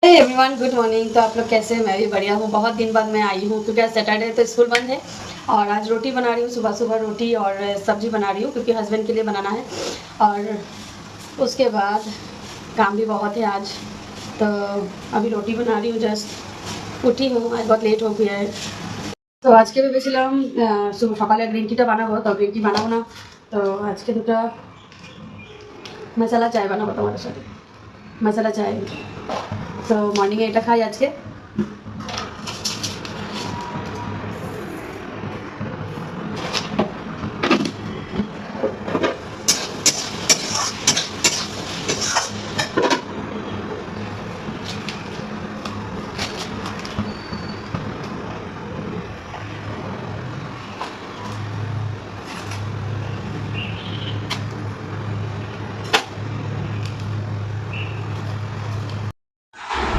Everyone good morning. तो आप लोग कैसे हैं? मैं भी बढ़िया हूँ। बहुत दिन बाद मैं आई हूँ क्योंकि आज सैटरडे तो स्कूल बंद है और आज रोटी बना रही हूँ। सुबह सुबह रोटी और सब्जी बना रही हूँ क्योंकि हस्बैंड के लिए बनाना है। और उसके बाद काम भी बहुत है आज, तो अभी रोटी बना रही हूँ। जस्ट उठी हूँ, आज बहुत लेट हो गया है। তো আজকে ভেবেছিলাম সকালে গ্রিন টিটা বানাবো, তো গ্রিন টি বানাবো না, তো আজকে দুটো মশলা চায় বানাবো তোমাদের সাথে। মশলা চায়, তো মর্নিংয়ে এটা খাই আজকে।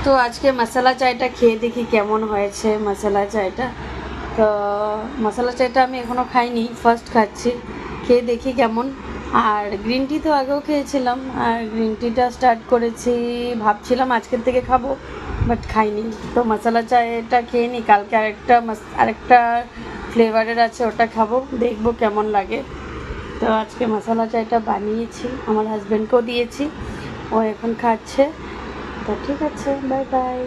তো আজকে মশলা চায়টা খেয়ে দেখি কেমন হয়েছে মশলা চায়টা। তো মশলা চায়টা আমি এখনও খাইনি, ফার্স্ট খাচ্ছি, খেয়ে দেখি কেমন। আর গ্রিন টি তো আগেও খেয়েছিলাম, আর গ্রিন টিটা স্টার্ট করেছি, ভাবছিলাম আজকের থেকে খাবো, বাট খাইনি। তো মশলা চায়টা খেয়ে নিই, কালকে আরেকটা ফ্লেভারের আছে, ওটা খাবো, দেখবো কেমন লাগে। তো আজকে মশলা চায়টা বানিয়েছি, আমার হাজব্যান্ডকেও দিয়েছি, ও এখন খাচ্ছে। তো ঠিক আছে, বাই বাই।